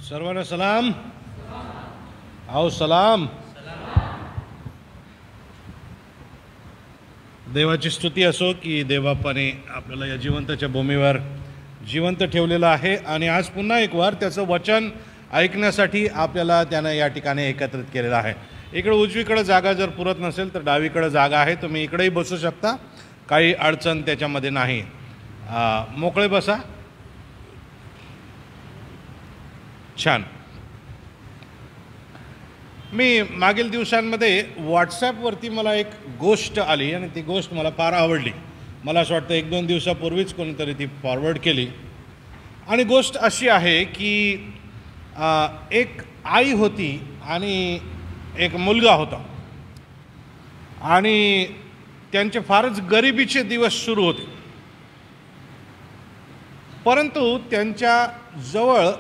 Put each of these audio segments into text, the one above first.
सर्वांना सलाम. आओ सलाम. देवाची स्तुती असो की देवबापाने आपल्याला या जिवंताच्या भूमीवर जिवंत ठेवलेलं आहे आणि आज पुन्हा एक वार त्याचं वचन ऐकण्यासाठी आपल्याला त्यानं या ठिकाणी एकत्रित केलेलं आहे. इकडे उजवीकडे जागा जर पुरत नसेल तर डावीकडे जागा आहे, तुम्ही इकडेही बसू शकता, काही अडचण त्याच्यामध्ये नाही. मोकळे बसा. छान. मी मागील दिवसांमध्ये व्हॉट्सॲपवरती मला एक गोष्ट आली आणि ती गोष्ट मला फार आवडली. मला असं वाटतं 1-2 दिवसापूर्वीच कोणीतरी ती फॉरवर्ड केली. आणि गोष्ट अशी आहे की एक आई होती आणि एक मुलगा होता आणि त्यांचे फारच गरिबीचे दिवस सुरू होते. परंतु त्यांच्या जवळ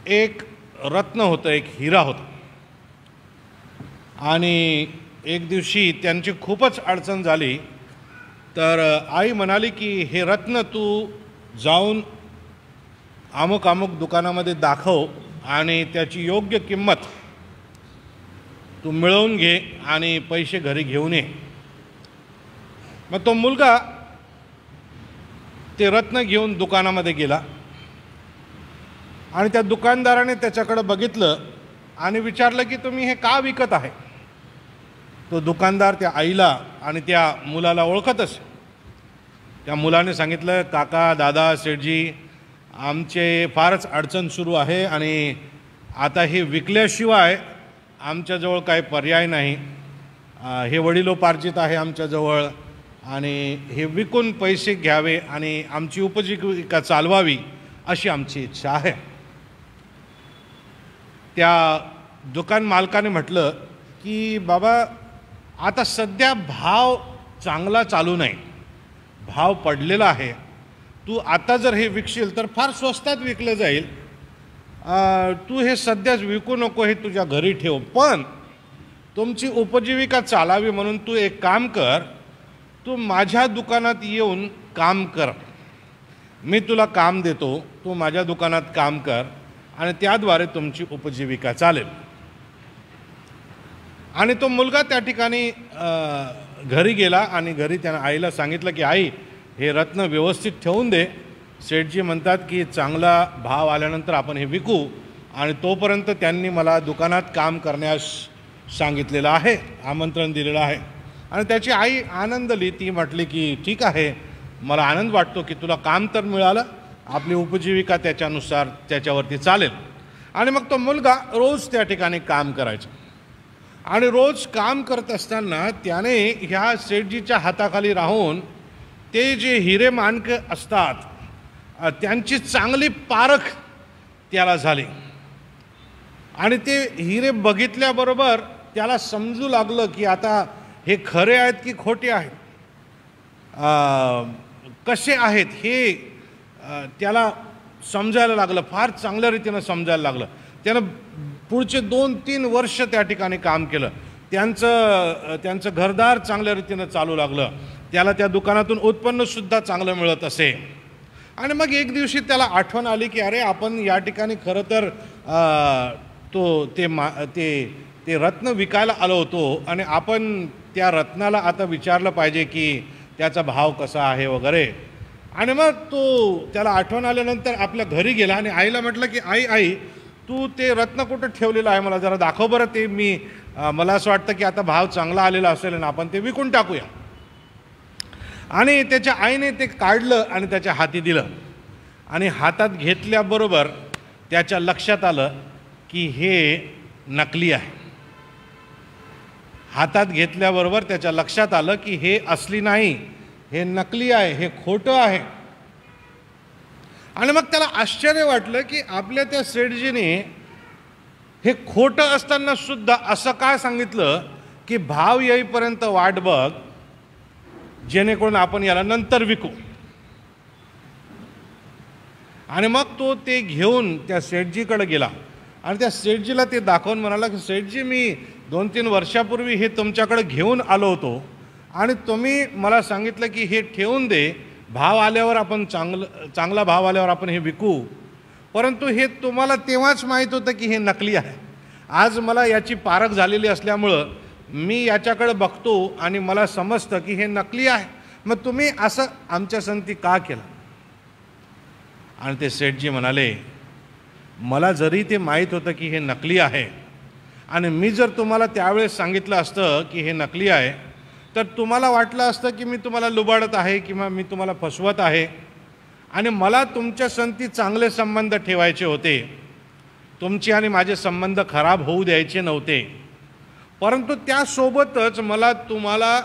एक रत्न होतं, एक हिरा होता. आणि एक दिवशी त्यांची खूपच अडचण झाली तर आई म्हणाली की हे रत्न तू जाऊन अमुक दुकानामध्ये दाखव आणि त्याची योग्य किंमत तू मिळवून घे आणि पैसे घरी घेऊन ये. मग तो मुलगा ते रत्न घेऊन दुकानामध्ये गेला आणि त्या दुकानदाराने त्याच्याकडे बघितलं आणि विचारलं की तुम्ही हे का विकत आहे. तो दुकानदार त्या आईला आणि त्या मुलाला ओळखत असे. त्या मुलाने सांगितलं, काका, दादा, सेठजी, आमचे फारच अडचण सुरू आहे आणि आता हे विकल्याशिवाय आमच्याजवळ काही पर्याय नाही. हे वडिलोपार्जित आहे आमच्याजवळ आणि हे विकून पैसे घ्यावे आणि आमची उपजीविका चालवावी अशी आमची इच्छा आहे. त्या दुकान मालकाने म्हटलं की बाबा, आता सध्या भाव चांगला चालू नाही, भाव पडलेला आहे. तू आता जर हे विकशील तर फार स्वस्तात विकलं जाईल. तू हे सध्याच विकू नको, हे तुझ्या घरी ठेव. पण तुमची उपजीविका चालावी म्हणून तू एक काम कर, तू माझ्या दुकानात येऊन काम कर. मी तुला काम देतो, तू माझ्या दुकानात काम कर आणि त्याद्वारे तुमची उपजीविका चालेल. आणि तो मुलगा त्या ठिकाणी घरी गेला आणि घरी त्यानं आईला सांगितलं की आई, हे रत्न व्यवस्थित ठेवून दे. सेठजी म्हणतात की चांगला भाव आल्यानंतर आपण हे विकू आणि तोपर्यंत त्यांनी मला दुकानात काम करण्यास सांगितलेलं आहे, आमंत्रण दिलेलं आहे. आणि त्याची आई आनंदली. ती म्हटली की ठीक आहे, मला आनंद वाटतो की तुला काम तर मिळालं, आपली उपजीविका त्याच्यानुसार त्याच्यावरती चालेल. आणि मग तो मुलगा रोज त्या ठिकाणी काम करायचा आणि रोज काम करत असताना त्याने ह्या सेठजीच्या हाताखाली राहून ते जे हिरे माणकं असतात त्यांची चांगली पारख त्याला झाली. आणि ते हिरे बघितल्याबरोबर त्याला समजू लागलं की आता हे खरे आहेत की खोटे आहेत, कसे आहेत हे त्याला समजायला लागलं. फार चांगल्या रीतीनं समजायला लागलं. त्यानं पुढचे 2-3 वर्ष त्या ठिकाणी काम केलं. त्यांचं घरदार चांगल्या रीतीनं चालू लागलं. त्याला त्या दुकानातून उत्पन्नसुद्धा चांगलं मिळत असे. आणि मग एक दिवशी त्याला आठवण आली की अरे, आपण या ठिकाणी खरं तर ते रत्न विकायला आलो होतो आणि आपण त्या रत्नाला आता विचारलं पाहिजे की त्याचा भाव कसा आहे वगैरे. आणि मग त्याला आठवण आल्यानंतर आपल्या घरी गेला आणि आईला म्हटलं की आई, तू ते रत्न कुठं ठेवलेलं आहे, मला जरा दाखव बरं. ते मला असं वाटतं की आता भाव चांगला आलेला असेल आणि आपण ते विकून टाकूया. आणि त्याच्या आईने ते काढलं आणि त्याच्या हाती दिलं आणि हातात घेतल्याबरोबर त्याच्या लक्षात आलं की हे नकली आहे. हातात घेतल्याबरोबर त्याच्या लक्षात आलं की हे असली नाही, हे नकली आहे, हे खोटं आहे. आणि मग त्याला आश्चर्य वाटलं की आपल्या त्या सेठजीने हे खोटं असताना सुद्धा असं काय सांगितलं की भाव येईपर्यंत वाट बघ, जेणेकरून आपण याला नंतर विकू. आणि मग तो ते घेऊन त्या सेठजीकडे गेला आणि त्या सेठजीला ते दाखवून म्हणाला की सेठजी, मी 2-3 वर्षापूर्वी हे तुमच्याकडे घेऊन आलो होतो आणि तुम्ही मला सांगितलं की हे ठेवून दे, भाव आल्यावर आपण चांगला भाव आल्यावर आपण हे विकू. परंतु हे तुम्हाला तेव्हाच माहीत होतं की हे नकली आहे. आज मला याची पारख झालेली असल्यामुळं मी याच्याकडे बघतो आणि मला समजतं की हे नकली आहे. मग तुम्ही असं आमच्या संगती का केलं? आणि ते सेठजी म्हणाले, मला जरी ते माहीत होतं की हे नकली आहे आणि मी जर तुम्हाला त्यावेळेस सांगितलं असतं की हे नकली आहे तर तुम्हाला वाटलं असतं की मी तुम्हाला लुबाडत आहे किंवा मी तुम्हाला फसवत आहे आणि मला तुमच्या संगती चांगले संबंध ठेवायचे होते. तुमचे आणि माझे संबंध खराब होऊ द्यायचे नव्हते. परंतु त्यासोबतच मला तुम्हाला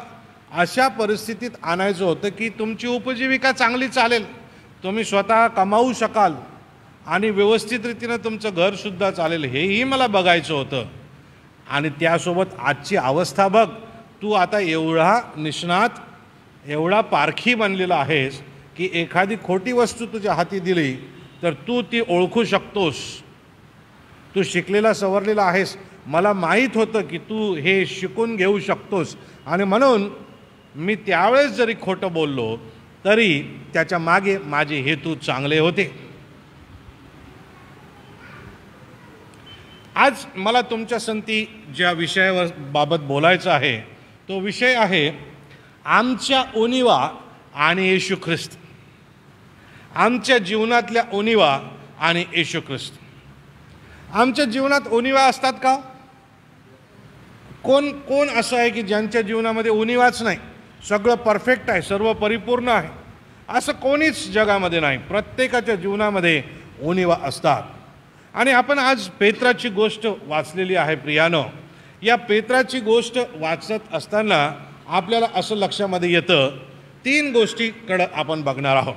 अशा परिस्थितीत आणायचं होतं की तुमची उपजीविका चांगली चालेल, तुम्ही स्वतः कमावू शकाल आणि व्यवस्थित रीतीनं तुमचं घरसुद्धा चालेल, हेही मला बघायचं होतं. आणि त्यासोबत आजची अवस्था बघ, तू आता एवढा निष्णात, एवढा पारखी बनलेला आहेस की एखादी खोटी वस्तू तुझ्या हाती दिली तर तू ती ओळखू शकतोस. तू शिकलेला सवरलेला आहेस, मला माहीत होतं की तू हे शिकून घेऊ शकतोस आणि म्हणून मी त्यावेळेस जरी खोटं बोललो तरी त्याच्या मागे माझे हेतू चांगले होते. आज मला तुमच्या संगती ज्या विषयावर बाबत बोलायचं आहे तो विषय आहे आमच्या उणिवा आणि येशू ख्रिस्त. आमच्या जीवनातल्या उणिवा आणि येशू ख्रिस्त. आमच्या जीवनात उणिवा असतात का? कोण कोण असं आहे की ज्यांच्या जीवनामध्ये उणिवाच नाही, सगळं परफेक्ट आहे, सर्व परिपूर्ण आहे? असं कोणीच जगामध्ये नाही. प्रत्येकाच्या जीवनामध्ये उणिवा असतात. आणि आपण आज पेत्राची गोष्ट वाचलेली आहे प्रियानो. या पेत्राची गोष्ट वाचत असताना आपल्याला असं लक्षामध्ये येतं, 3 गोष्टीकडं आपण बघणार आहोत.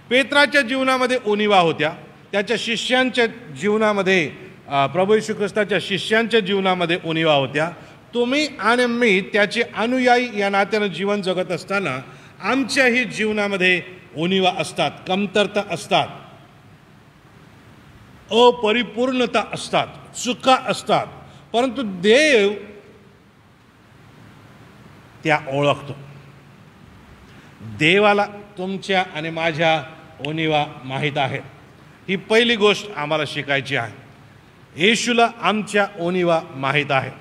पेत्राच्या जीवनामध्ये उणिवा होत्या, त्याच्या शिष्यांच्या जीवनामध्ये, प्रभू येशू ख्रिस्ताच्या शिष्यांच्या जीवनामध्ये उणिवा होत्या. तुम्ही आणि मी त्याचे अनुयायी या नात्यानं जीवन जगत असताना आमच्याही जीवनामध्ये उणिवा असतात, कमतरता असतात, अपरिपूर्णता असतात, चुका असतात. परंतु देव त्या ओळखतो. देवाला तुमच्या आणि माझ्या उणिवा माहीत आहेत. ही पहिली गोष्ट आम्हाला शिकायची आहे. येशूला आमच्या उणिवा माहीत आहे.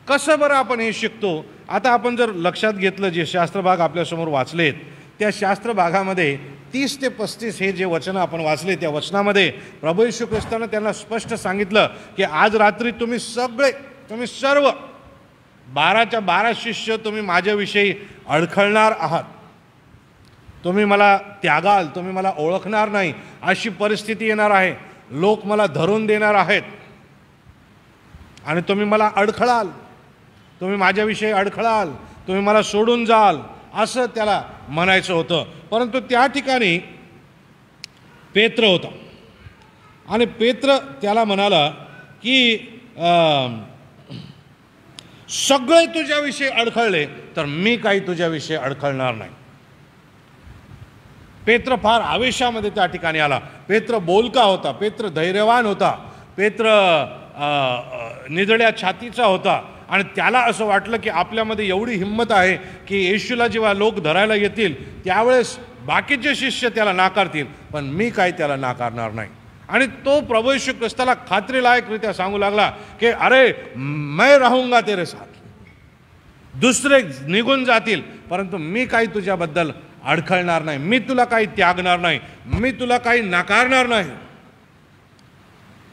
कसं बरं आपण हे शिकतो? आता आपण जर लक्षात घेतलं, जे शास्त्रभाग आपल्यासमोर वाचलेत त्या शास्त्रभागामध्ये 30 ते 35 हे जे वचनं आपण वाचले, त्या वचनामध्ये प्रभू येशू ख्रिस्तानं त्यांना स्पष्ट सांगितलं की आज रात्री तुम्ही सर्व 12च्या 12 शिष्य तुम्ही माझ्याविषयी अडखळणार आहात. तुम्ही मला त्यागाल, तुम्ही मला ओळखणार नाही, अशी परिस्थिती येणार आहे. लोक मला धरून देणार आहेत आणि तुम्ही मला अडखळाल, तुम्ही माझ्याविषयी अडखळाल, तुम्ही मला सोडून जाल, असं त्याला म्हणायचं होतं. परंतु त्या ठिकाणी पेत्र होता आणि पेत्र त्याला म्हणाला की सगळे तुझ्याविषयी अडखळले तर मी काही तुझ्याविषयी अडखळणार नाही. पेत्र फार आवेशामध्ये त्या ठिकाणी आला. पेत्र बोलका होता, पेत्र धैर्यवान होता, पेत्र निधड्या छातीचा होता आणि त्याला असं वाटलं की आपल्यामध्ये एवढी हिंमत आहे की येशूला जेव्हा लोक धरायला येतील त्यावेळेस बाकीचे शिष्य त्याला नाकारतील, पण मी काही त्याला नाकारणार नाही. आणि तो प्रभू येशू ख्रिस्ताला खात्रीलायकरित्या सांगू लागला की अरे मैं राहूंगा तेरे साथ, दुसरे निघून जातील परंतु मी काही तुझ्याबद्दल अडखळणार नाही, मी तुला काही त्यागणार नाही, मी तुला काही नाकारणार नाही.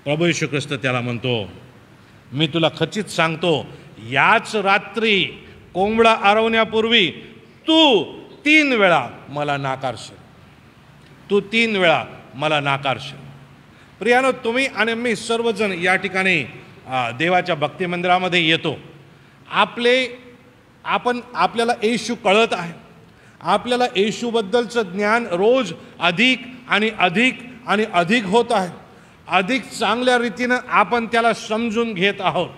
प्रभू येशू ख्रिस्त त्याला म्हणतो, मी तुला खचित सांगतो, याच रात्री कोंबडा आरवण्यापूर्वी तू 3 वेळा मला नाकारशील, तू 3 वेळा मला नाकारशील. प्रियानो, तुम्ही आणि मी सर्वजण या ठिकाणी देवाच्या भक्ती मंदिरामध्ये येतो. आपल्याला येशू कळत आहे, आपल्याला येशूबद्दलचं ज्ञान रोज अधिक आणि अधिक आणि अधिक होत आहे. अधिक चांगल्या रीतीनं आपण त्याला समजून घेत आहोत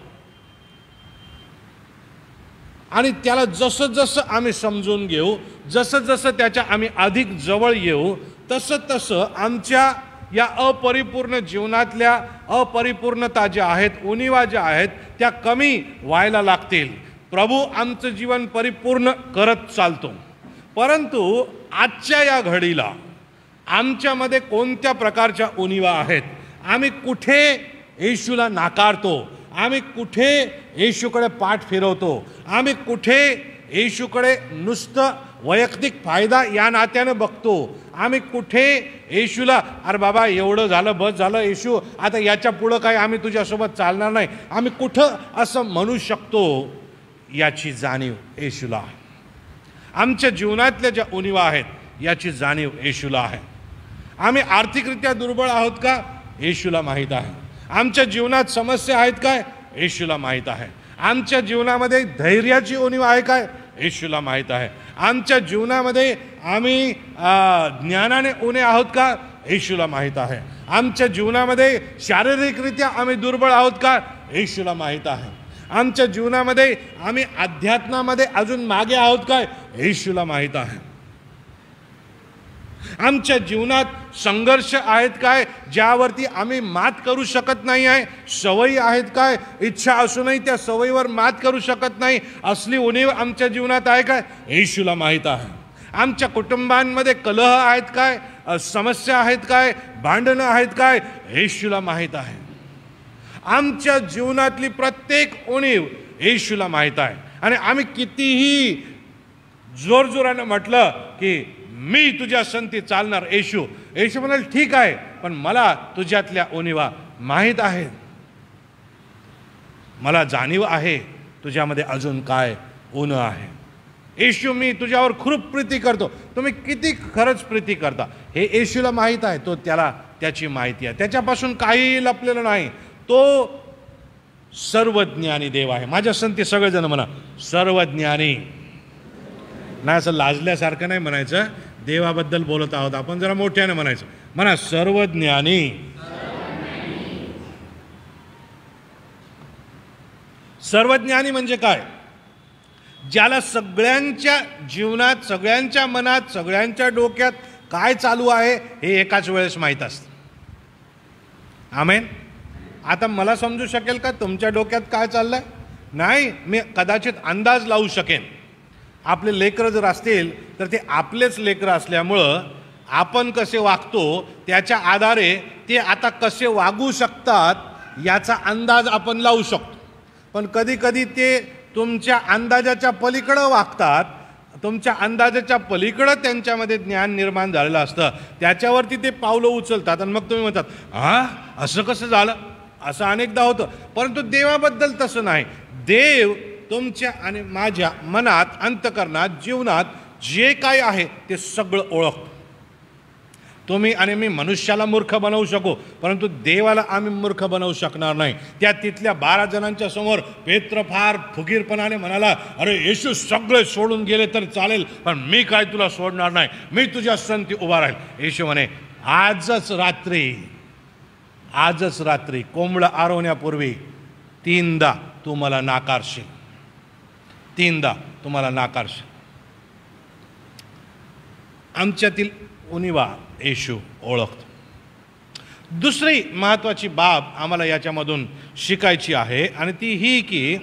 आणि त्याला जसं जसं आम्ही समजून घेऊ, जसं जसं त्याच्या आम्ही अधिक जवळ येऊ, तसं तसं आमच्या या अपरिपूर्ण जीवनातल्या अपरिपूर्णता ज्या आहेत, उणिवा ज्या आहेत, त्या कमी व्हायला लागतील. प्रभू आमचं जीवन परिपूर्ण करत चालतो. परंतु आजच्या या घडीला आमच्यामध्ये कोणत्या प्रकारच्या उणिवा आहेत, आम्ही कुठे येशूला नाकारतो, आम्ही कुठे येशूकडे पाठ फिरवतो, आम्ही कुठे येशूकडे नुसतं वैयक्तिक फायदा या नात्याने बघतो, आम्ही कुठे येशूला अरे बाबा एवढं झालं बस झालं येशू आता याच्या पुढं काय आम्ही तुझ्यासोबत चालणार नाही, आम्ही कुठं असं म्हणू शकतो, याची जाणीव येशूला आहे. आमच्या जीवनातल्या ज्या उणिवा आहेत याची जाणीव येशूला आहे. आम्ही आर्थिकरित्या दुर्बळ आहोत का, येशूला माहीत आहे. आमच्या जीवनात समस्या आहेत काय, येशूला माहीत आहे. आमच्या जीवनामध्ये धैर्याची उणीव आहे काय, येशूला माहीत आहे. आमच्या जीवनामध्ये आम्ही ज्ञानाने उणे आहोत का, येशूला माहीत आहे. आमच्या जीवनामध्ये शारीरिकरित्या आम्ही दुर्बळ आहोत का, येशूला माहीत आहे. आमच्या जीवनामध्ये आम्ही अध्यात्मामध्ये अजून मागे आहोत काय, येशूला माहीत आहे. आमच्या जीवनात संघर्ष आहेत काय, ज्यावरती आम्ही मात करू शकत नाही आहे, सवयी आहेत काय, इच्छा असूनही त्या सवयीवर मात करू शकत नाही, असली उणीव आमच्या जीवनात आहे काय, येशूला माहीत आहे. आमच्या कुटुंबांमध्ये कलह आहेत काय, समस्या आहेत काय, भांडणं आहेत काय, येशूला माहीत आहे. आमच्या जीवनातली प्रत्येक उणीव येशूला माहीत आहे. आणि आम्ही कितीही जोरजोरानं म्हटलं की मी तुझ्या संगती चालणार येशू, येशू म्हणाल ठीक आहे, पण मला तुझ्यातल्या उणीवा माहीत आहेत, मला जाणीव आहे तुझ्यामध्ये अजून काय उणं आहे. येशू मी तुझ्यावर खूप प्रीती करतो. तुम्ही किती खरंच प्रीती करता हे येशूला माहीत आहे. तो त्याची माहिती आहे, त्याच्यापासून काही लपलेलं नाही. तो सर्वज्ञानी देव आहे. माझ्या संगती सगळेजण म्हणा सर्वज्ञानी. नाही असं लाजल्यासारखं नाही म्हणायचं, देवाबद्दल बोलत आहोत आपण, जरा मोठ्याने म्हणायचं. म्हणा सर्वज्ञानी. सर्वज्ञानी म्हणजे काय, ज्याला सगळ्यांच्या जीवनात, सगळ्यांच्या मनात, सगळ्यांच्या डोक्यात काय चालू आहे हे एकाच वेळेस माहीत असतं. आमेन. आता मला समजू शकेल का तुमच्या डोक्यात काय चाललंय? नाही, मी कदाचित अंदाज लावू शकेन. आपले लेकरं जर असतील तर ते आपलेच लेकरं असल्यामुळं आपण कसे वागतो त्याच्या आधारे ते आता कसे वागू शकतात याचा अंदाज आपण लावू शकतो. पण कधी कधी ते तुमच्या अंदाजाच्या पलीकडं वागतात, तुमच्या अंदाजाच्या पलीकडं त्यांच्यामध्ये ज्ञान निर्माण झालेलं असतं, त्याच्यावरती ते पावलं उचलतात आणि मग तुम्ही म्हणतात हा असं कसं झालं, असं अनेकदा होतं. परंतु देवाबद्दल तसं नाही. देव तुमच्या आणि माझ्या मनात, अंतकरणात, जीवनात जे काय आहे ते सगळं ओळखतो. तुम्ही आणि मी मनुष्याला मूर्ख बनवू शकू, परंतु देवाला आम्ही मूर्ख बनवू शकणार नाही. तिथल्या 12 जणांच्या समोर पेत्र फार फुगीरपणाने म्हणाला, अरे येशू सगळे सोडून गेले तर चालेल, पण मी काय तुला सोडणार नाही, मी तुझ्या संगती उभा राहील. येशू म्हणे आजच रात्री कोंबडं आरवण्यापूर्वी 3दा तू मला नाकारशील, 3दा तुम्हाला नाकारशील. आमच्यातील उणिवा येशू ओळखतो. दुसरी महत्त्वाची बाब आम्हाला याच्यामधून शिकायची आहे आणि ती ही की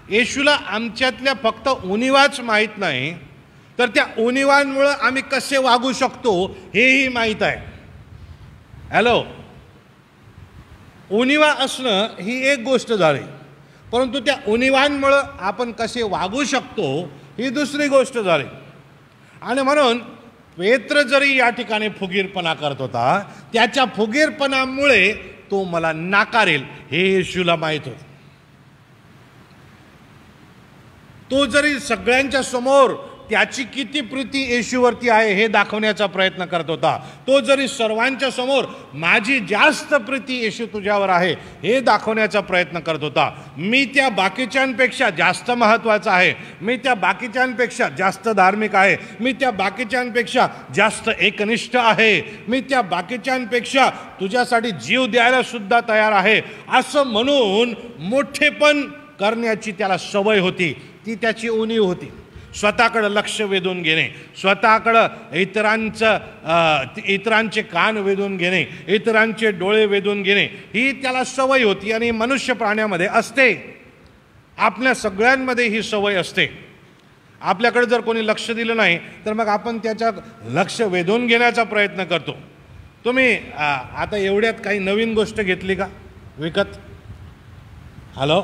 येशूला आमच्यातल्या फक्त उणिवाच माहीत नाही, तर त्या उणिवांमुळं आम्ही कसे वागू शकतो हेही माहीत आहे. हॅलो, उणिवा असणं ही एक गोष्ट झाली, परंतु त्या उणिवांमुळं आपण कसे वागू शकतो ही दुसरी गोष्ट झाली. आणि म्हणून पेत्र जरी या ठिकाणी फुगीरपणा करत होता, त्याच्या फुगीरपणामुळे तो मला नाकारेल हे येशूला माहीत होतं. तो जरी सगळ्यांच्या समोर त्याची किती प्रीती येशूवरती आहे हे दाखवण्याचा प्रयत्न करत होता, तो जरी सर्वांच्या समोर माझी जास्त प्रीती येशू तुझ्यावर आहे हे दाखवण्याचा प्रयत्न करत होता, मी त्या बाकीच्यांपेक्षा जास्त महत्त्वाचा आहे, मी त्या बाकीच्यांपेक्षा जास्त धार्मिक आहे, मी त्या बाकीच्यांपेक्षा जास्त एकनिष्ठ आहे, मी त्या बाकीच्यांपेक्षा तुझ्यासाठी जीव द्यायला सुद्धा तयार आहे, असं म्हणून मोठेपण करण्याची त्याला सवय होती. ती त्याची उणीव होती. स्वतःकडं लक्ष वेधून घेणे, स्वतःकडं इतरांचे कान वेधून घेणे, इतरांचे डोळे वेधून घेणे ही त्याला सवय होती. आणि मनुष्य प्राण्यामध्ये असते, आपल्या सगळ्यांमध्ये ही सवय असते. आपल्याकडे जर कोणी लक्ष दिलं नाही तर मग आपण त्याच्या लक्ष वेधून घेण्याचा प्रयत्न करतो. तुम्ही आता एवढ्यात काही नवीन गोष्ट घेतली का विकत? हॅलो,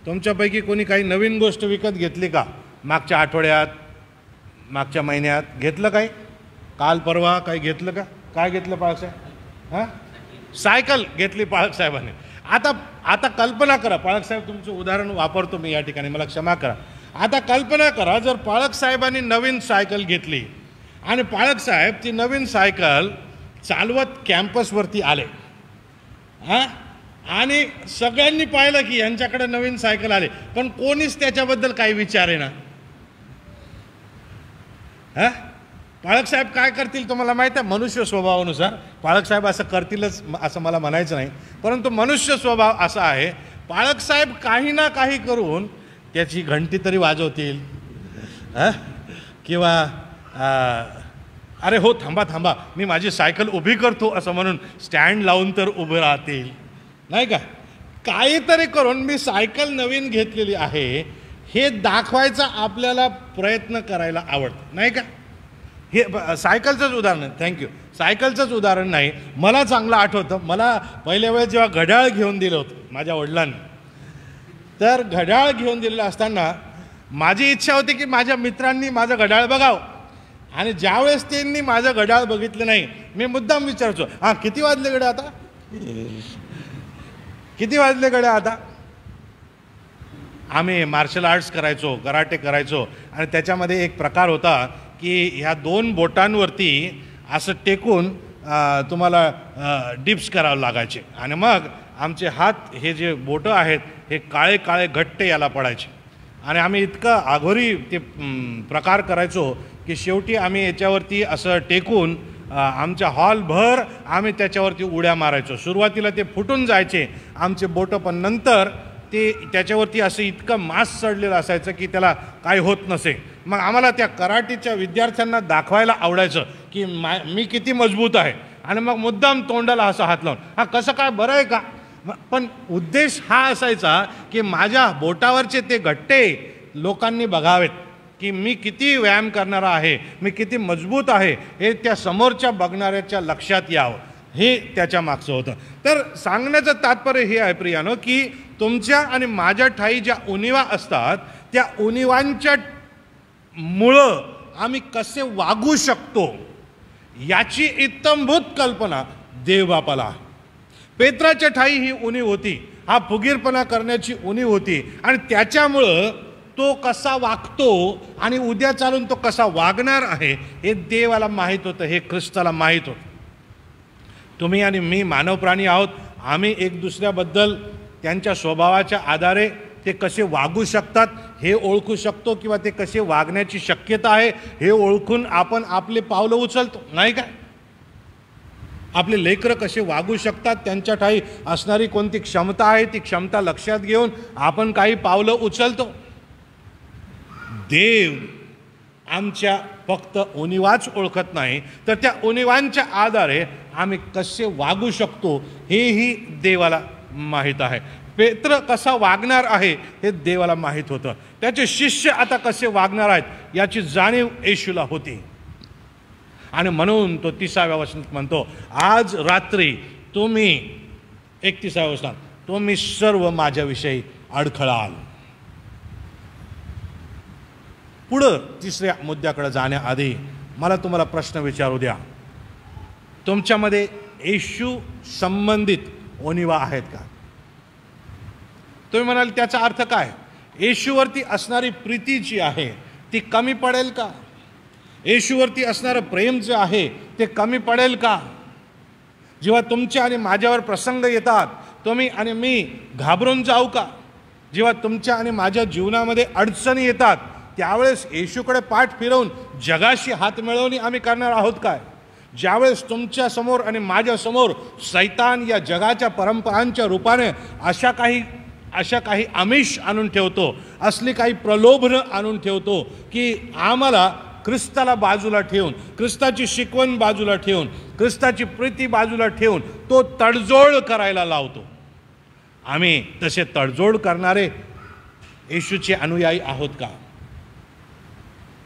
तुमच्यापैकी कोणी काही नवीन गोष्ट विकत घेतली का? मागच्या आठवड्यात, मागच्या महिन्यात घेतलं काही? काल परवा काही घेतलं का? काय घेतलं पाळकसाहेब? हां, सायकल घेतली पाळकसाहेबांनी. आता कल्पना करा, पाळकसाहेब तुमचं उदाहरण वापरतो मी या ठिकाणी, मला क्षमा करा. आता कल्पना करा, जर पाळकसाहेबांनी नवीन सायकल घेतली आणि पाळकसाहेब ती नवीन सायकल चालवत कॅम्पसवरती आले, हां, आणि सगळ्यांनी पाहिलं की यांच्याकडे नवीन सायकल आले, पण कोणीच त्याच्याबद्दल काही विचारे ना. हां, पाळकसाहेब काय करतील तुम्हाला माहीत आहे? मनुष्य स्वभावानुसार पाळकसाहेब असं करतीलच असं मला म्हणायचं नाही, परंतु मनुष्य स्वभाव असा आहे, पाळकसाहेब काही ना काही करून त्याची घंटी तरी वाजवतील, किंवा अरे हो थांबा थांबा मी माझी सायकल उभी करतो असं म्हणून स्टँड लावून तर उभे राहतील, नाही का? काहीतरी करून मी सायकल नवीन घेतलेली आहे हे दाखवायचा आपल्याला प्रयत्न करायला आवडतं, नाही का? हे सायकलचंच उदाहरण आहे. थँक्यू. सायकलचंच उदाहरण नाही, मला चांगलं आठवतं, मला पहिल्या वेळेस जेव्हा घड्याळ घेऊन दिलं होतं माझ्या वडिलांनी, तर घड्याळ घेऊन दिलेलं असताना माझी इच्छा होती की माझ्या मित्रांनी माझं घड्याळ बघावं, आणि ज्यावेळेस त्यांनी माझं घड्याळ बघितलं नाही मी मुद्दाम विचारतो, हां किती वाजले गड्या आता, किती वाजले गड्या आता? आम्ही मार्शल आर्ट्स करायचो, कराटे करायचो, आणि त्याच्यामध्ये एक प्रकार होता की ह्या 2 बोटांवरती असं टेकून तुम्हाला डिप्स करावं लागायचे, आणि मग आमचे हात हे जे बोटं आहेत हे काळे काळे घट्टे याला पडायचे, आणि आम्ही इतकं आघोरी ते प्रकार करायचो की शेवटी आम्ही याच्यावरती असं टेकून आमच्या हॉलभर आम्ही त्याच्यावरती उड्या मारायचो. सुरुवातीला ते फुटून जायचे आमचे बोटं, पण नंतर ते त्याच्यावरती असं इतकं मांस चढलेलं असायचं की त्याला काही होत नसे. मग आम्हाला त्या कराटेच्या विद्यार्थ्यांना दाखवायला आवडायचं की मी किती मजबूत आहे, आणि मग मुद्दाम तोंडाला असं हात लावून, हां कसं काय, बरं आहे का? पण उद्देश हा असायचा की माझ्या बोटावरचे ते गट्टे लोकांनी बघावेत की मी किती व्यायाम करणारा आहे, मी किती मजबूत आहे, हे त्या समोरच्या बघणाऱ्याच्या लक्षात यावं, हे त्याच्या मागचं होतं. तर सांगण्याचं तात्पर्य हे आहे प्रियानो की तुमच्या आणि माझ्या ठाई ज्या उणिवा असतात त्या उणिवांच्या मुळं आम्ही कसे वागू शकतो याची इत्तंभूत कल्पना देवबापाला आहे. पेत्राच्या ठाई ही उणीव होती, हा फुगीरपणा करण्याची उणीव होती, आणि त्याच्यामुळं तो कसा वागतो आणि उद्या चालून तो कसा वागणार आहे हे देवाला माहीत होतं, हे ख्रिस्ताला माहीत होतं. तुम्ही आणि मी मानव प्राणी आहोत, आम्ही एक दुसऱ्याबद्दल त्यांच्या स्वभावाच्या आधारे ते कसे वागू शकतात हे ओळखू शकतो, किंवा ते कसे वागण्याची शक्यता आहे हे ओळखून आपण आपले पावलं उचलतो, नाही काय? आपले लेकरं कसे वागू शकतात, त्यांच्या ठाई असणारी कोणती क्षमता आहे ती क्षमता लक्षात घेऊन आपण काही पावलं उचलतो. देव आमच्या फक्त उणिवाच ओळखत नाही, तर त्या उणिवांच्या आधारे आम्ही कसे वागू शकतो हेही देवाला माहीत आहे. पेत्र कसा वागणार आहे हे देवाला माहीत होतं, त्याचे शिष्य आता कसे वागणार आहेत याची जाणीव येशूला होती, आणि म्हणून तो 30व्या वचनात म्हणतो, आज रात्री तुम्ही 31व्या वचनात तुम्ही सर्व माझ्याविषयी अडखळाल. पुढं 3ऱ्या मुद्द्याकडे जाण्याआधी मला तुम्हाला प्रश्न विचारू द्या, तुमच्यामध्ये येशू संबंधित उणिवा आहेत का? तुम्ही म्हणाल त्याचा अर्थ काय? येशूवरती असणारी प्रीती जी आहे ती कमी पडेल का? येशूवरती असणारं प्रेम जे आहे ते कमी पडेल का? जेव्हा तुमच्या आणि माझ्यावर प्रसंग येतात तुम्ही आणि मी घाबरून जाऊ का? जेव्हा तुमच्या आणि माझ्या जीवनामध्ये अडचणी येतात त्यावेळेस येशूकडे पाठ फिरवून जगाशी हात मिळवणी आम्ही करणार आहोत काय? ज्यावेळेस तुमच्या समोर आणि माझ्या समोर सैतान या जगाच्या परंपरांच्या रूपाने अशा काही आमिष आणून ठेवतो, असली काही प्रलोभनं आणून ठेवतो की आम्हाला ख्रिस्ताला बाजूला ठेवून, ख्रिस्ताची शिकवण बाजूला ठेवून, ख्रिस्ताची प्रीती बाजूला ठेवून तो तडजोड करायला लावतो, आम्ही तसे तडजोड करणारे येशूचे अनुयायी आहोत का?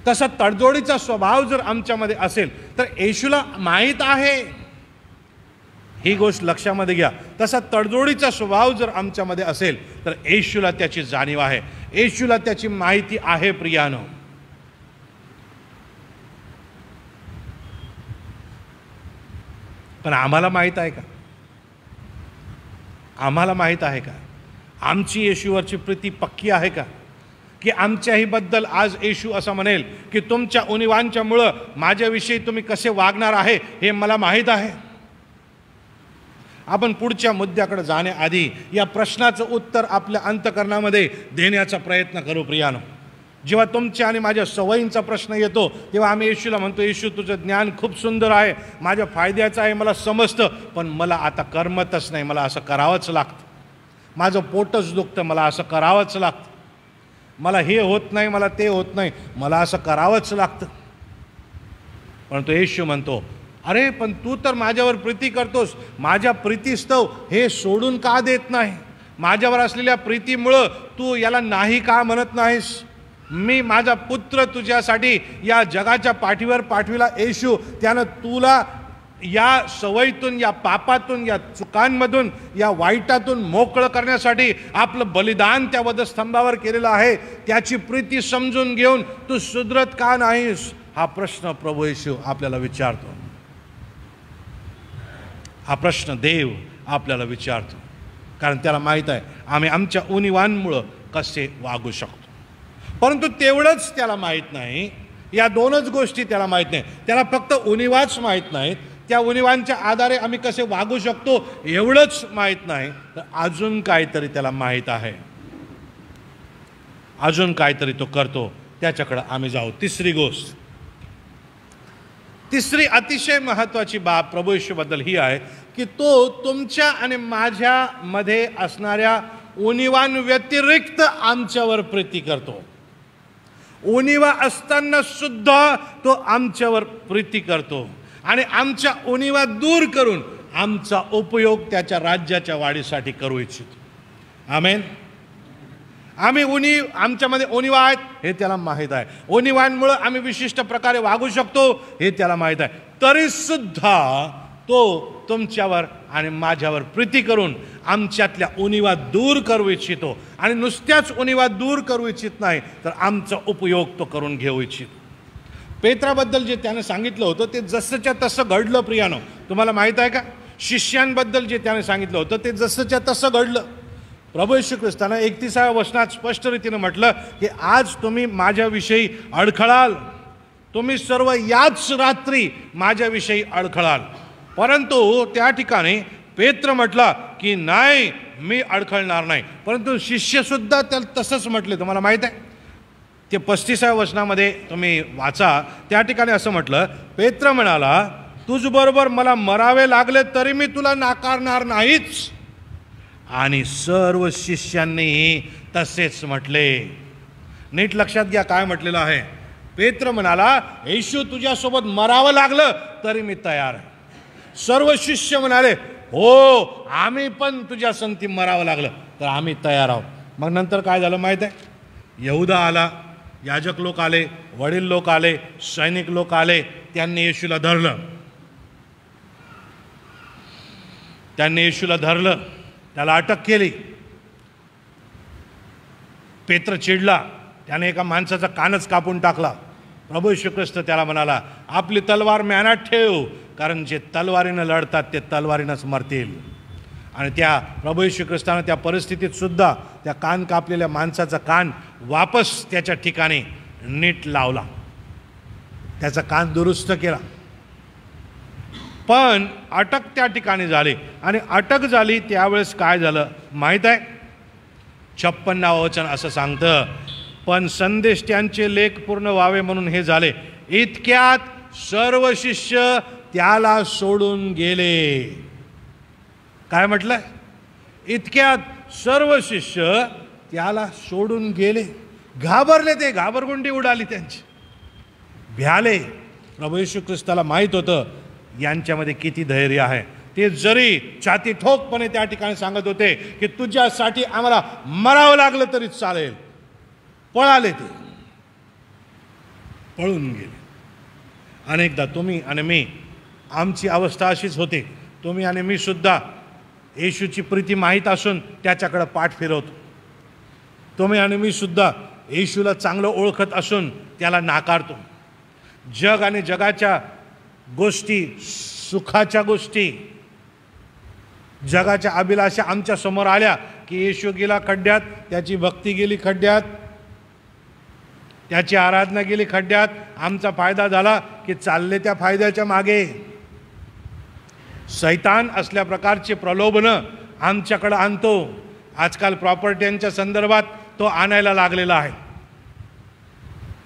तसा तडजोडीचा स्वभाव जर आमच्यामध्ये असेल तर येशूला माहीत आहे, ही गोष्ट लक्षामध्ये घ्या. तसा तडजोडीचा स्वभाव जर आमच्यामध्ये असेल तर येशूला त्याची जाणीव आहे, येशूला त्याची माहिती आहे. प्रियानो, पण आम्हाला माहीत आहे का? आम्हाला माहीत आहे का आमची येशूवरची प्रीती पक्की आहे का? की आमच्याही बद्दल आज येशू असं म्हणेल की तुमच्या उणिवांच्यामुळं माझ्याविषयी तुम्ही कसे वागणार आहे हे मला माहीत आहे. आपण पुढच्या मुद्द्याकडे जाण्याआधी या प्रश्नाचं उत्तर आपल्या अंतःकरणामध्ये देण्याचा प्रयत्न करू. प्रियानो, जेव्हा तुमच्या आणि माझ्या सवयींचा प्रश्न येतो तेव्हा आम्ही येशूला म्हणतो, येशू तुझं ज्ञान खूप सुंदर आहे, माझ्या फायद्याचं आहे, मला समजतं, पण मला आता करमतच नाही, मला असं करावंच लागतं. माझं पोटच दुखतं, मला असं करावंच लागतं. मला हे होत नाही, मला ते होत नाही, मला असं करावंच लागतं. परंतु येशू म्हणतो, अरे पण तू तर माझ्यावर प्रीती करतोस, माझ्या प्रीतीस्तव हे सोडून का देत नाही? माझ्यावर असलेल्या प्रीतीमुळं तू याला नाही का म्हणत नाहीस? मी माझा पुत्र तुझ्यासाठी या जगाच्या पाठीवर पाठविला. येशू त्यानं तुला या सवयीतून, या पापातून, या चुकांमधून, या वाईटातून मोकळं करण्यासाठी आपलं बलिदान त्या वधस्तंभावर केलेलं आहे. त्याची प्रीती समजून घेऊन तू सुधरत का नाहीस? हा प्रश्न प्रभू येशू आपल्याला विचारतो. हा प्रश्न देव आपल्याला विचारतो, कारण त्याला माहीत आहे आम्ही आमच्या उणिवांमुळं कसे वागू शकतो. परंतु तेवढंच त्याला माहीत नाही, या दोनच गोष्टी त्याला माहीत नाही. त्याला फक्त उणिवाच माहीत नाहीत, त्या उणिवांच्या आधारे आम्ही कसे वागू शकतो एवढंच माहीत नाही, तर अजून काहीतरी त्याला माहीत आहे, अजून काहीतरी तो करतो. त्याच्याकडे आम्ही जाऊ. तिसरी गोष्ट, तिसरी अतिशय महत्त्वाची बाब प्रभू येशूबद्दल ही आहे की तो तुमच्या आणि माझ्यामध्ये असणाऱ्या उणिवांव्यतिरिक्त आमच्यावर प्रीती करतो. उणिवा असताना सुद्धा तो आमच्यावर प्रीती करतो आणि आमच्या उणिवा दूर करून आमचा उपयोग त्याच्या राज्याच्या वाढीसाठी करू इच्छितो. आमेन. आमच्यामध्ये उणिवा आहेत हे त्याला माहीत आहे. उणिवांमुळे आम्ही विशिष्ट प्रकारे वागू शकतो हे त्याला माहीत आहे. तरी सुद्धा तो तुमच्यावर आणि माझ्यावर प्रीती करून आमच्यातल्या उणिवा दूर करू इच्छितो. आणि नुसत्याच उणिवा दूर करू इच्छित नाही, तर आमचा उपयोग तो करून घेऊ इच्छितो. पेत्राबद्दल जे त्याने सांगितलं होतं ते जसंच्या तसं घडलं. प्रियानो, तुम्हाला माहीत आहे का? शिष्यांबद्दल जे त्याने सांगितलं होतं ते जसंच्या तसं घडलं. प्रभू येशू ख्रिस्तानं 31व्या वचनात स्पष्ट रीतीनं म्हटलं की आज तुम्ही माझ्याविषयी अडखळाल, तुम्ही सर्व याच रात्री माझ्याविषयी अडखळाल. परंतु त्या ठिकाणी पेत्र म्हटला की नाही, मी अडखळणार नाही. परंतु शिष्यसुद्धा त्याला तसंच म्हटले. तुम्हाला माहीत आहे ते 35व्या वचनामध्ये तुम्ही वाचा, त्या ठिकाणी असं म्हटलं, पेत्र म्हणाला, तुझबरोबर मला मरावे लागले तरी मी तुला नाकारणार नाहीच. आणि सर्व शिष्यांनीही तसेच म्हटले. नीट लक्षात घ्या काय म्हटलेलं आहे. पेत्र म्हणाला, येशू तुझ्यासोबत मरावं लागलं तरी मी तयार आहे. सर्व शिष्य म्हणाले, हो आम्ही पण तुझ्या संगती मरावं लागलं तर आम्ही तयार आहोत. मग नंतर काय झालं माहीत आहे? यहूदा आला, याजक लोक आले, वडील लोक आले, सैनिक लोक आले, त्यांनी येशूला धरलं. त्याला अटक केली. पेत्र चिडला, त्याने एका माणसाचा कानच कापून टाकला. प्रभू येशू ख्रिस्त त्याला म्हणाला, आपली तलवार म्यानात ठेव, कारण जे तलवारीनं लढतात ते तलवारीनंच मरतील. आणि त्या प्रभू येशू ख्रिस्तानं त्या परिस्थितीत सुद्धा त्या कान कापलेल्या माणसाचा कान वापस त्याच्या ठिकाणी नीट लावला, त्याचा कान दुरुस्त केला. पण अटक त्या ठिकाणी झाली. आणि अटक झाली त्यावेळेस काय झालं माहीत आहे? 56 वचन असं सांगतं, पण संदेश त्यांचे लेख पूर्ण व्हावे म्हणून हे झाले. इतक्यात सर्व शिष्य त्याला सोडून गेले. काय म्हटलं? इतक्यात सर्व शिष्य त्याला सोडून गेले. घाबरले, ते घाबरगुंडी उडाली त्यांची, भ्याले. प्रभू येशू ख्रिस्ताला माहीत होतं यांच्यामध्ये किती धैर्य आहे. ते जरी छाती ठोकपणे त्या ठिकाणी सांगत होते की तुझ्यासाठी आम्हाला मरावं लागलं तरी चालेल, पळाले ते. पळून गेले. अनेकदा तुम्ही आणि मी, आमची अवस्था अशीच होते. तुम्ही आणि मी सुद्धा येशूची प्रीती माहीत असून त्याच्याकडे पाठ फिरवतो. तुम्ही आणि मी सुद्धा येशूला चांगलं ओळखत असून त्याला नाकारतो. जग आणि जगाच्या गोष्टी, सुखाच्या गोष्टी, जगाच्या अभिलाषा आमच्या समोर आल्या की येशू गेला खड्ड्यात, त्याची भक्ती गेली खड्ड्यात, त्याची आराधना गेली खड्ड्यात, आमचा फायदा झाला की चालले त्या फायद्याच्या मागे. शैतान असल्या प्रकारचे प्रलोभनं आमच्याकडे आणतो. आजकाल प्रॉपर्ट्यांच्या संदर्भात तो आणायला लागलेला आहे.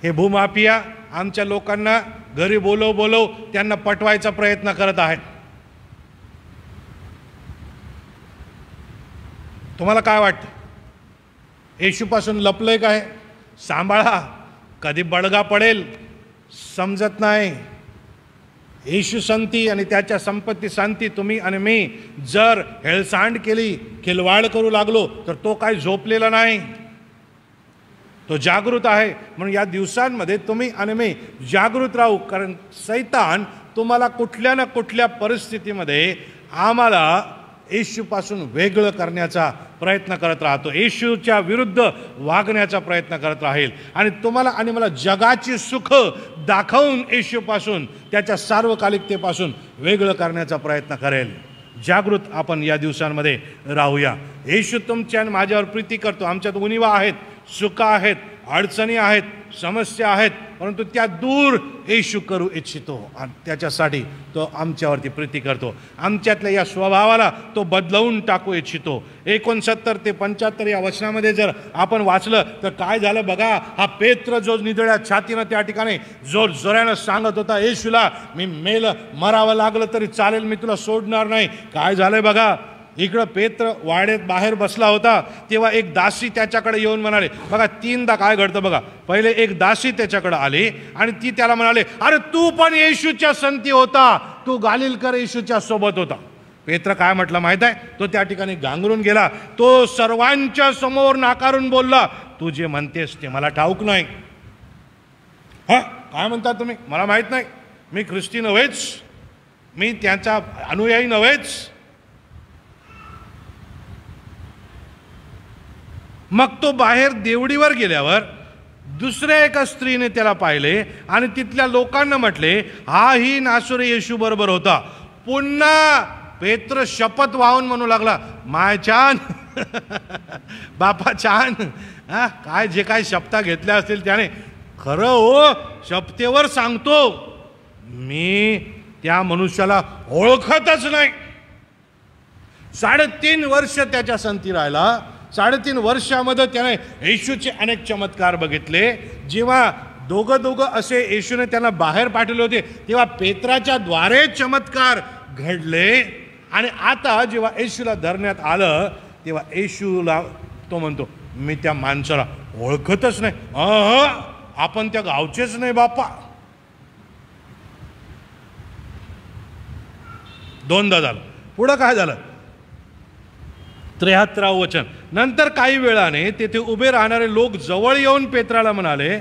हे भूमाफिया आमच्या लोकांना घरी बोलव त्यांना पटवायचा प्रयत्न करत आहेत. तुम्हाला काय वाटतं? येशूपासून लपलंय काय? सांभाळा, कधी बडगा पडेल समजत नाही. येशू संती आणि त्याच्या संपत्ती सांगती तुम्ही आणि मी जर हेळसांड केली, खिलवाड करू लागलो तर तो काय झोपलेला नाही, तो जागृत आहे. म्हणून या दिवसांमध्ये तुम्ही आणि मी जागृत राहू. कारण शैतान तुम्हाला कुठल्या ना कुठल्या परिस्थितीमध्ये आम्हाला येशूपासून वेगळं करण्याचा प्रयत्न करत राहतो. येशूच्या विरुद्ध वागण्याचा प्रयत्न करत राहील आणि तुम्हाला आणि मला जगाची सुख दाखवून येशूपासून, त्याच्या सार्वकालिकतेपासून वेगळं करण्याचा प्रयत्न करेल. जागृत आपण या दिवसांमध्ये राहूया. येशू तुमच्या आणि माझ्यावर प्रीती करतो. आमच्यात उणिवा आहेत, सुख आहेत, अडचणी आहेत, समस्या आहेत, परंतु त्या दूर येशू करू इच्छितो आणि त्याच्यासाठी तो आमच्यावरती प्रीती करतो. आमच्यातल्या या स्वभावाला तो बदलवून टाकू इच्छितो. 69 ते 75 या वचनामध्ये जर आपण वाचलं तर काय झालं बघा. हा पेत्र जो निधड्या छातीनं त्या ठिकाणी जोर जोरानं सांगत होता, येशूला मी मरावं लागलं तरी चालेल, मी तुला सोडणार नाही. काय झालंय बघा. इकडं पेत्र वाड्यात बाहेर बसला होता तेव्हा एक दासी त्याच्याकडे येऊन म्हणाले, बघा 3दा काय घडतं बघा. पहिले एक दासी त्याच्याकडे आली आणि ती त्याला म्हणाले, अरे तू पण येशूच्या संती होता, तू गालिलकर येशूच्या सोबत होता. पेत्र काय म्हटलं माहित आहे? तो त्या ठिकाणी गांगरून गेला. तो सर्वांच्या समोर नाकारून बोलला, तू जे म्हणतेस ते मला ठाऊक नाही. हा काय म्हणता तुम्ही? मला माहित नाही. मी ख्रिस्ती नव्हेच, मी त्याचा अनुयायी नव्हेच. मग तो बाहेर देवडीवर गेल्यावर दुसऱ्या एका स्त्रीने त्याला पाहिले आणि तिथल्या लोकांना म्हटले, हा ही नासुरी येशू बरोबर होता. पुन्हा पेत्र शपथ वाहून म्हणू लागला, माय छान बापा छान. हा काय जे काय शपथा घेतल्या असतील त्याने, खरं हो शपथेवर सांगतो मी त्या मनुष्याला ओळखतच नाही. 3.5 वर्ष त्याच्या संती राहिला. 3.5 वर्षामध्ये त्याने येशूचे अनेक चमत्कार बघितले. जेव्हा दोघं असे येशूने त्यांना बाहेर पाठवले होते तेव्हा पेत्राच्या द्वारे चमत्कार घडले. आणि आता जेव्हा येशूला धरण्यात आलं तेव्हा येशूला तो म्हणतो, मी त्या माणसाला ओळखतच नाही. आपण त्या गावचेच नाही बापा. 2दा झालं. पुढं काय झालं? 73 वचन. नंतर काही वेळाने तेथे उभे राहणारे लोक जवळ येऊन पेत्राला म्हणाले,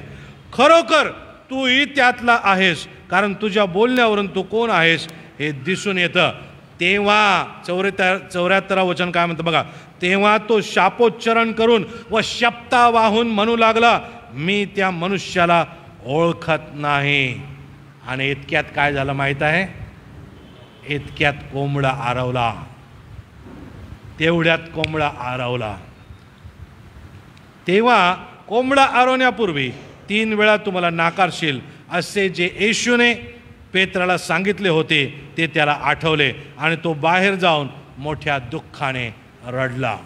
खरोखर तूही त्यातला आहेस, कारण तुझ्या बोलण्यावरून तू कोण आहेस हे दिसून येतं. तेव्हा 74 वचन काय म्हणतं बघा. तेव्हा तो शापोच्चारण करून व शपथा वाहून म्हणू लागला, मी त्या मनुष्याला ओळखत नाही. आणि इतक्यात काय झालं माहीत आहे? इतक्यात कोंबडा आरवला. तेवढ्यात कोंबडा आरवला. तेव्हा कोंबडा आरवण्यापूर्वी 3 वेळा तुम्हाला नाकारशील असे जे येशूने पेत्राला सांगितले होते ते त्याला आठवले आणि तो बाहेर जाऊन मोठ्या दुःखाने रडला.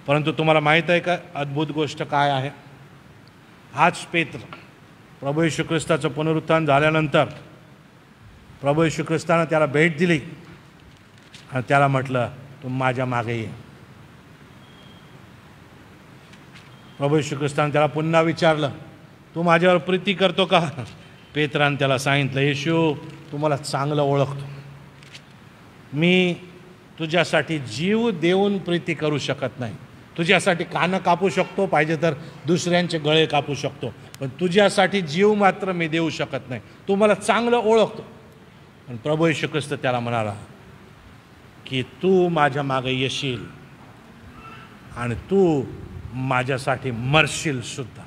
परंतु तुम्हाला माहीत आहे का अद्भुत गोष्ट काय आहे? हाच पेत्र प्रभू येशू ख्रिस्ताचं पुनरुत्थान झाल्यानंतर प्रभू येशू ख्रिस्तानं त्याला भेट दिली आणि त्याला म्हटलं, तू माझ्या मागे ये. प्रभू येशू ख्रिस्तानं त्याला पुन्हा विचारलं, तू माझ्यावर प्रीती करतो का? पेत्रानं त्याला सांगितलं, येशू तू मला चांगलं ओळखतो. मी तुझ्यासाठी जीव देऊन प्रीती करू शकत नाही. तुझ्यासाठी कानं कापू शकतो, पाहिजे तर दुसऱ्यांचे गळे कापू शकतो, पण तुझ्यासाठी जीव मात्र मी देऊ शकत नाही. तू मला चांगलं ओळखतो. पण प्रभू येशू ख्रिस्त त्याला म्हणाला की तू माझ्या मागे येशील आणि तू माझ्यासाठी मरशील सुद्धा.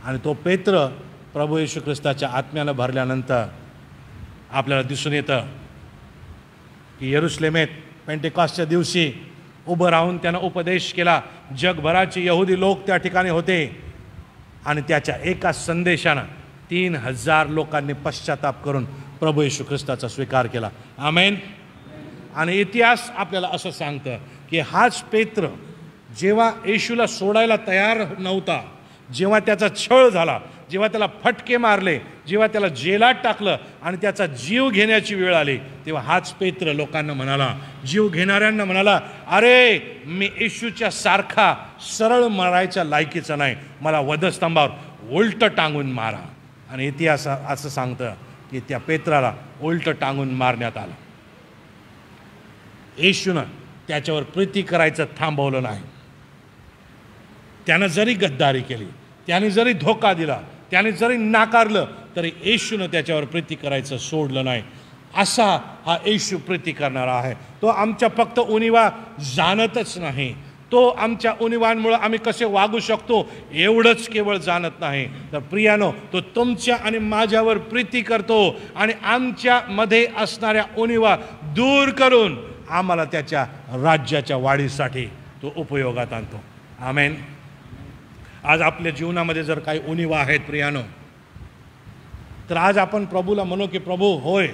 आणि तो पेत्र प्रभू येशू ख्रिस्ताच्या आत्म्यानं भरल्यानंतर आपल्याला दिसून येतं की यरुशलेमेत पेंटेकॉस्टच्या दिवशी उभं राहून त्यानं उपदेश केला. जगभराचे यहुदी लोक त्या ठिकाणी होते आणि त्याच्या एका संदेशानं 3000 लोकांनी पश्चाताप करून प्रभू येशू ख्रिस्ताचा स्वीकार केला. आमेन. आणि इतिहास आपल्याला असं सांगतं की हाच पेत्र जेव्हा येशूला सोडायला तयार नव्हता, जेव्हा त्याचा छळ झाला, जेव्हा त्याला फटके मारले, जेव्हा त्याला जेलात टाकलं आणि त्याचा जीव घेण्याची वेळ आली, तेव्हा हाच पेत्र लोकांना म्हणाला, जीव घेणाऱ्यांना म्हणाला, अरे मी येशूच्या सारखा सरळ मारायच्या लायकीचा नाही, मला वधस्तंभावर उलट टांगून मारा. आणि इतिहास असं सांगतं की त्या पेत्राला उलट टांगून मारण्यात आलं. येशूनं त्याच्यावर प्रीती करायचं थांबवलं नाही. त्यानं जरी गद्दारी केली, त्याने जरी धोका दिला, त्याने जरी नाकारलं, तरी येशूनं त्याच्यावर प्रीती करायचं सोडलं नाही. असा हा येशू प्रीती करणारा आहे. तो आमच्या फक्त उणिवा जाणतच नाही, तो आमच्या उणिवांमुळे आम्ही कसे वागू शकतो एवढंच केवळ जाणत नाही, तर प्रियानो तो तुमच्या आणि माझ्यावर प्रीती करतो आणि आमच्या मध्ये असणाऱ्या उणिवा दूर करून आम्हाला त्याच्या राज्याच्या वाढीसाठी तो उपयोगात आणतो. आमेन. आज आपल्या जीवनामध्ये जर काही उणिवा आहेत प्रियानो, तर आज आपण प्रभूला म्हणू की प्रभू होय,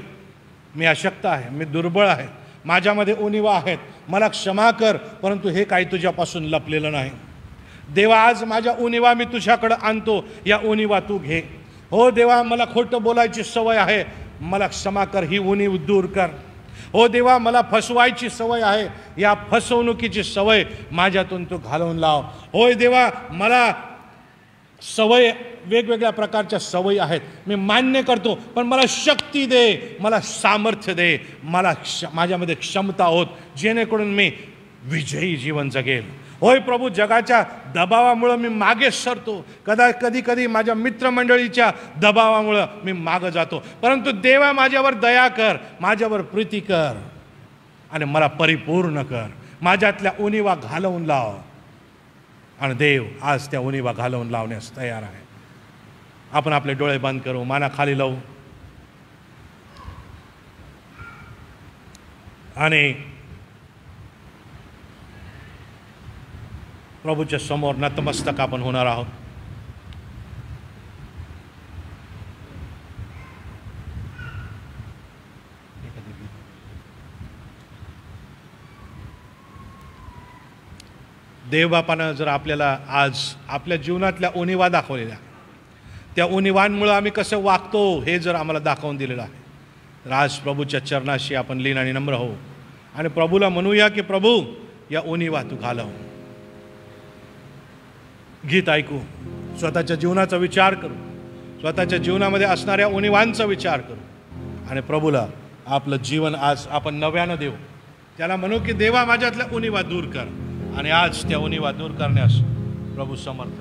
मी अशक्त आहे, मी दुर्बळ आहे, माझ्यामध्ये उणिवा आहेत, मला क्षमा कर, परंतु हे काही तुझ्यापासून लपलेलं नाही. देवा आज माझ्या उणिवा मी तुझ्याकडे आणतो, या उणिवा तू घे. हो देवा, मला खोटं बोलायची सवय आहे, मला क्षमा कर, ही उणीव दूर कर. हो देवा, मला फसवायची सवय आहे, या फसवणुकीची सवय माझ्यातून तू घालवून लाव. होय देवा, मला सवय वेगवेगळ्या प्रकारच्या सवयी आहेत, मी मान्य करतो, पण मला शक्ती दे, मला सामर्थ्य दे, मला माझ्यामध्ये क्षमता होत, जेणेकरून मी विजयी जीवन जगेल. होय प्रभू, जगाच्या दबावामुळं मी मागे सरतो, कधी माझ्या मित्रमंडळीच्या दबावामुळं मी मागं जातो, परंतु देवा माझ्यावर दया कर, माझ्यावर प्रीती कर आणि मला परिपूर्ण कर, माझ्यातल्या उणिवा घालवून लाव. आणि देव आज त्या उणिवा घालवून लावण्यास तयार आहे. आपण आपले डोळे बंद करू, माना खाली लावू आणि प्रभूच्या समोर नतमस्तक आपण होणार आहोत. देवबापानं जर आपल्याला आज आपल्या जीवनातल्या उणिवा दाखवलेल्या, त्या उणिवांमुळं आम्ही कसं वागतो हे जर आम्हाला दाखवून दिलेलं आहे, तर आज प्रभूच्या चरणाशी आपण लीन आणि नम्र होऊ आणि प्रभूला म्हणूया की प्रभू, या उणिवा तू घालव. गीत ऐकू, स्वतःच्या जीवनाचा विचार करू, स्वतःच्या जीवनामध्ये असणाऱ्या उणिवांचा विचार करू आणि प्रभूला आपलं जीवन आज आपण नव्यानं देऊ. त्याला म्हणू की देवा माझ्यातल्या उणिवा दूर कर आणि आज त्या उणिवा दूर करण्यास प्रभू समर्थ.